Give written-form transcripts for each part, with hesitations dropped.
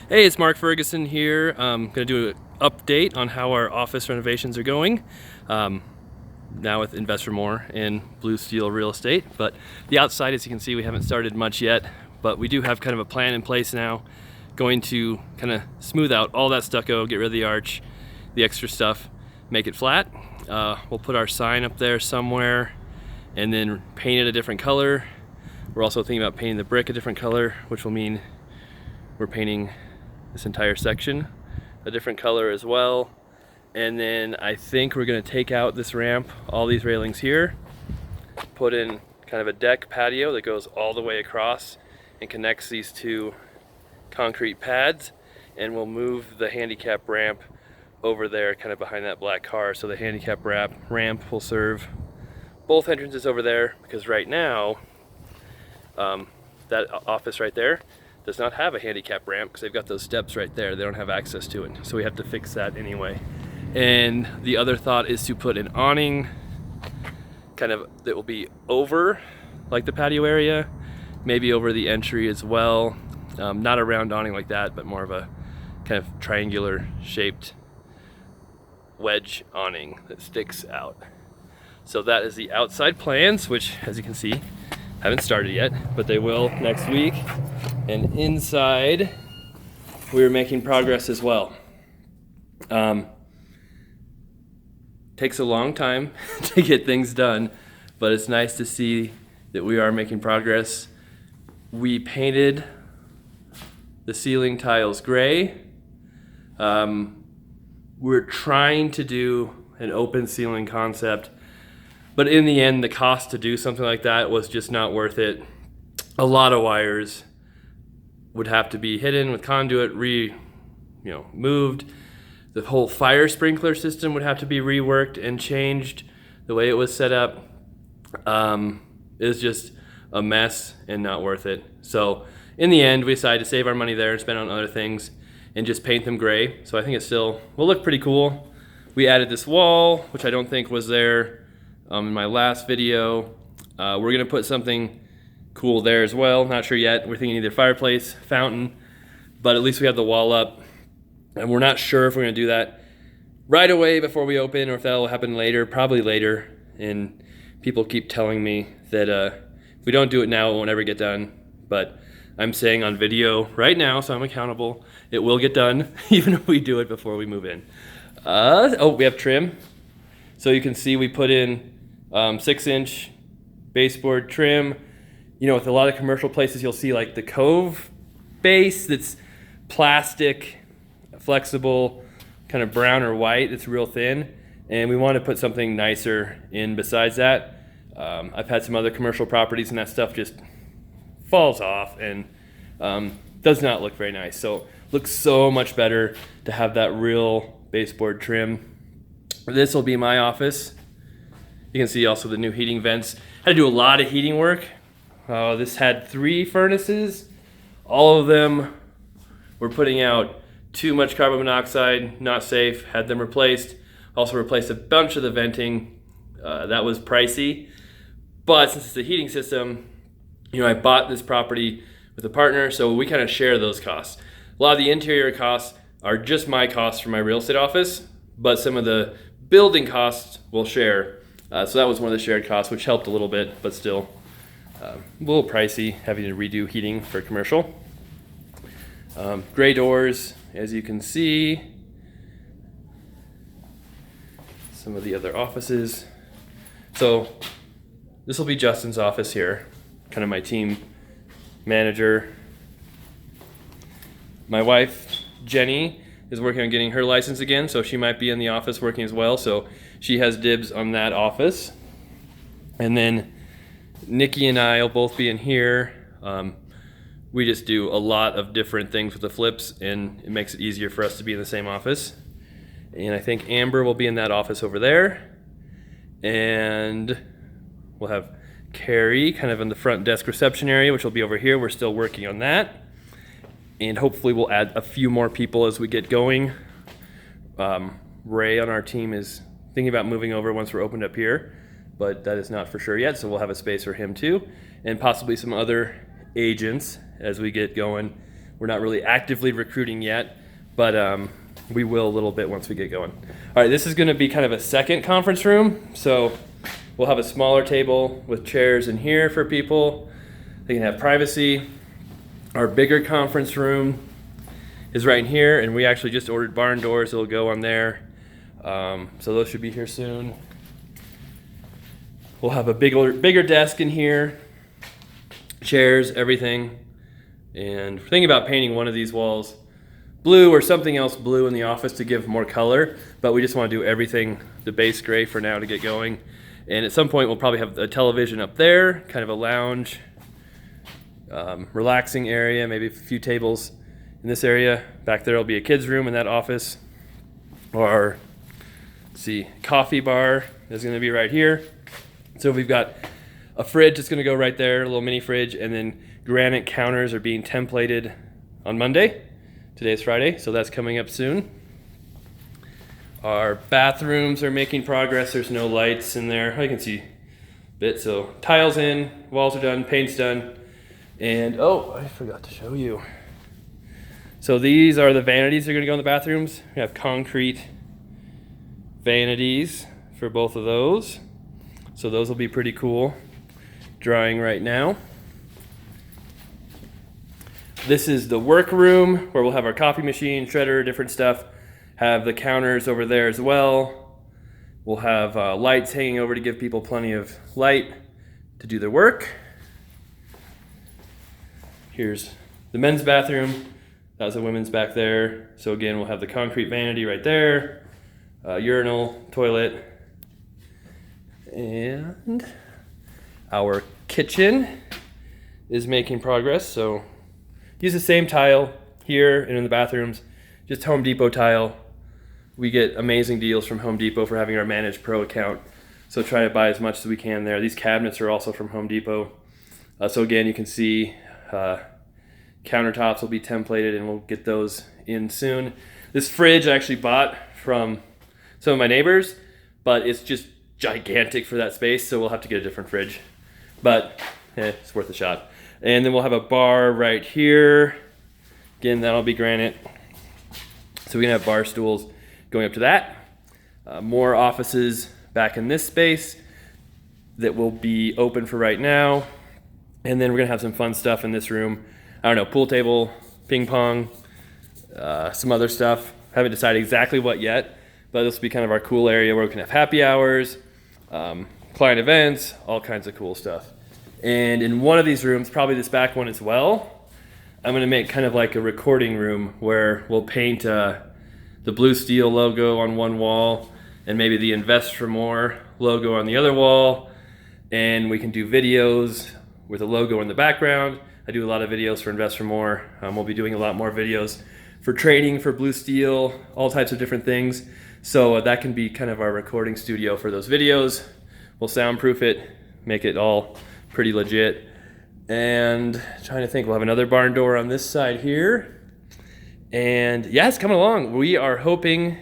Hey, it's Mark Ferguson here. I'm going to do an update on how our office renovations are going. Now with Investor More and Blue Steel Real Estate. But the outside, as you can see, we haven't started much yet, but we do have kind of a plan in place now. Going to kind of smooth out all that stucco, get rid of the arch, the extra stuff, make it flat. We'll put our sign up there somewhere and then paint it a different color. We're also thinking about painting the brick a different color, which will mean we're painting this entire section a different color as well. And then I think we're going to take out this ramp, all these railings here, put in kind of a deck patio that goes all the way across and connects these two concrete pads, and we'll move the handicap ramp over there kind of behind that black car. So the handicap ramp will serve both entrances over there, because right now that office right there does not have a handicap ramp because they've got those steps right there. They don't have access to it, so we have to fix that anyway. And the other thought is to put an awning kind of that will be over like the patio area, maybe over the entry as well. Not a round awning like that, but more of a kind of triangular shaped wedge awning that sticks out. So that is the outside plans, which, as you can see, haven't started yet, but they will next week. And inside, we're making progress as well. Takes a long time to get things done, but it's nice to see that we are making progress. We painted the ceiling tiles gray. We're trying to do an open ceiling concept, but in the end, the cost to do something like that was just not worth it. A lot of wires would have to be hidden with conduit, moved. The whole fire sprinkler system would have to be reworked and changed. The way it was set up is just a mess and not worth it. So in the end, we decided to save our money there and spend on other things and just paint them gray. So I think it still will look pretty cool. We added this wall, which I don't think was there in my last video. We're gonna put something cool there as well. Not sure yet. We're thinking either fireplace, fountain, but at least we have the wall up. And we're not sure if we're gonna do that right away before we open, or if that'll happen later, probably later. And people keep telling me that if we don't do it now, it won't ever get done. But I'm saying on video right now, so I'm accountable, it will get done, even if we do it before we move in. We have trim. So you can see we put in 6-inch baseboard trim. You know, with a lot of commercial places, you'll see like the cove base that's plastic, flexible, kind of brown or white. It's real thin, and we want to put something nicer in besides that. I've had some other commercial properties, and that stuff just falls off and does not look very nice. So looks so much better to have that real baseboard trim. This will be my office. You can see also the new heating vents. Had to do a lot of heating work. This had 3 furnaces. All of them were putting out too much carbon monoxide, not safe, had them replaced. Also replaced a bunch of the venting. That was pricey. But since it's a heating system, I bought this property with a partner, so we kind of share those costs. A lot of the interior costs are just my costs for my real estate office, but some of the building costs we'll share. So that was one of the shared costs, which helped a little bit, but still a little pricey having to redo heating for commercial. Gray doors, as you can see. Some of the other offices. So this will be Justin's office here, kind of my team manager. My wife, Jenny, is working on getting her license again, so she might be in the office working as well. So she has dibs on that office. And then Nikki and I will both be in here. We just do a lot of different things with the flips, and it makes it easier for us to be in the same office. And I think Amber will be in that office over there. And we'll have Carrie kind of in the front desk reception area, which will be over here. We're still working on that. And hopefully we'll add a few more people as we get going. Ray on our team is thinking about moving over once we're opened up here, but that is not for sure yet, so we'll have a space for him too, and possibly some other agents as we get going. We're not really actively recruiting yet, but we will a little bit once we get going. All right, this is going to be kind of a second conference room. So we'll have a smaller table with chairs in here for people. They can have privacy. Our bigger conference room is right in here, and we actually just ordered barn doors. It'll go on there. So those should be here soon. We'll have a bigger desk in here, chairs, everything. And we're thinking about painting one of these walls blue or something else blue in the office to give more color, but we just want to do everything the base gray for now to get going. And at some point we'll probably have a television up there, kind of a lounge, relaxing area, maybe a few tables in this area. Back there will be a kids room in that office. Our, let's see, coffee bar is going to be right here. So we've got a fridge that's going to go right there, a little mini fridge, and then granite counters are being templated on Monday. Today's Friday, so that's coming up soon. Our bathrooms are making progress. There's no lights in there. I can see a bit. So tiles in, walls are done, paint's done. And oh, I forgot to show you. So these are the vanities that are going to go in the bathrooms. We have concrete vanities for both of those. So those will be pretty cool. Drying right now. This is the workroom where we'll have our coffee machine, shredder, different stuff. Have the counters over there as well. We'll have lights hanging over to give people plenty of light to do their work. Here's the men's bathroom. That's the women's back there. So again, we'll have the concrete vanity right there, urinal, toilet, and our kitchen is making progress. So use the same tile here and in the bathrooms, just Home Depot tile. We get amazing deals from Home Depot for having our Managed Pro account. So try to buy as much as we can there. These cabinets are also from Home Depot. So again, you can see countertops will be templated and we'll get those in soon. This fridge I actually bought from some of my neighbors, but it's just gigantic for that space, so we'll have to get a different fridge. But it's worth a shot. And then we'll have a bar right here. Again, that'll be granite. So we can have bar stools going up to that. More offices back in this space that will be open for right now. And then we're gonna have some fun stuff in this room. I don't know, pool table, ping pong, some other stuff. Haven't decided exactly what yet, but this will be kind of our cool area where we can have happy hours, client events, all kinds of cool stuff. And in one of these rooms, probably this back one as well, I'm gonna make kind of like a recording room where we'll paint the Blue Steel logo on one wall and maybe the Invest for More logo on the other wall. And we can do videos with a logo in the background. I do a lot of videos for Invest for More. We'll be doing a lot more videos for training for Blue Steel, all types of different things. So that can be kind of our recording studio for those videos. We'll soundproof it, make it all pretty legit. And trying to think, we'll have another barn door on this side here. And yeah, it's coming along. We are hoping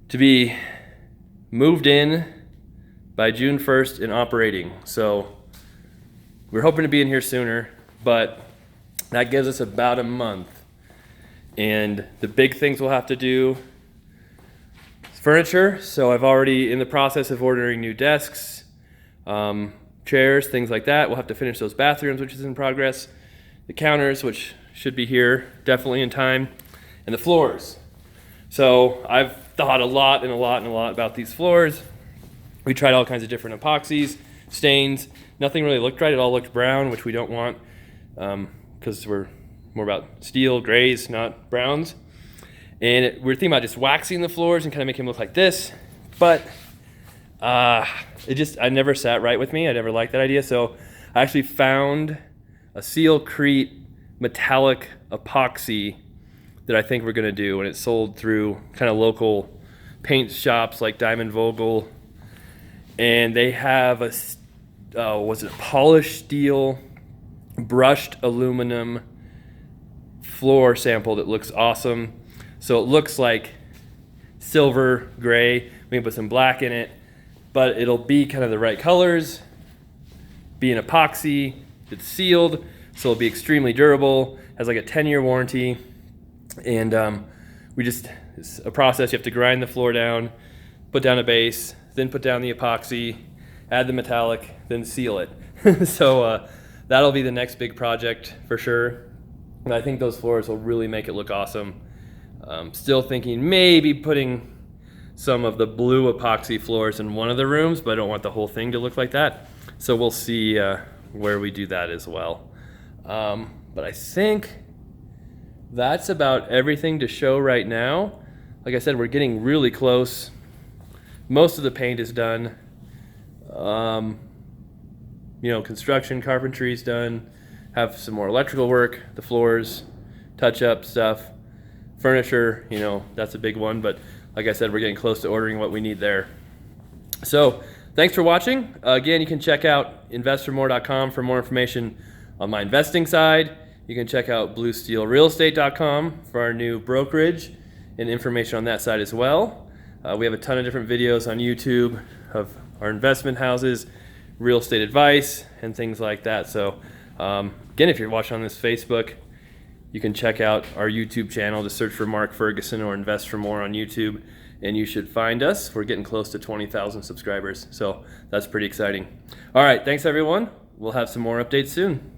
to be moved in by June 1st and operating. So we're hoping to be in here sooner, but that gives us about a month. And the big things we'll have to do is furniture. So I've already in the process of ordering new desks, chairs, things like that. We'll have to finish those bathrooms, which is in progress. The counters, which should be here definitely in time, and the floors. So I've thought a lot about these floors. We tried all kinds of different epoxies, stains. Nothing really looked right. It all looked brown, which we don't want because we're more about steel, grays, not browns. And we're thinking about just waxing the floors and kind of making them look like this. But I never sat right with me. I never liked that idea. So I actually found a Sealcrete metallic epoxy that I think we're going to do, and it's sold through kind of local paint shops like Diamond Vogel, and they have a polished steel brushed aluminum floor sample that looks awesome. So it looks like silver gray. We can put some black in it, but it'll be kind of the right colors, be an epoxy, it's sealed. So it'll be extremely durable, has like a 10-year warranty. And it's a process. You have to grind the floor down, put down a base, then put down the epoxy, add the metallic, then seal it. So that'll be the next big project for sure. And I think those floors will really make it look awesome. Still thinking maybe putting some of the blue epoxy floors in one of the rooms, but I don't want the whole thing to look like that. So we'll see where we do that as well. But I think that's about everything to show right now. Like I said, we're getting really close. Most of the paint is done. Construction, carpentry is done. Have some more electrical work, the floors, touch-up stuff. Furniture, that's a big one, but like I said, we're getting close to ordering what we need there. So thanks for watching. Again, you can check out investformore.com for more information on my investing side. You can check out bluesteelrealestate.com for our new brokerage and information on that side as well. We have a ton of different videos on YouTube of our investment houses, real estate advice, and things like that. So again, if you're watching on this Facebook, you can check out our YouTube channel. Just search for Mark Ferguson or Invest for More on YouTube, and you should find us. We're getting close to 20,000 subscribers, so that's pretty exciting. All right, thanks everyone. We'll have some more updates soon.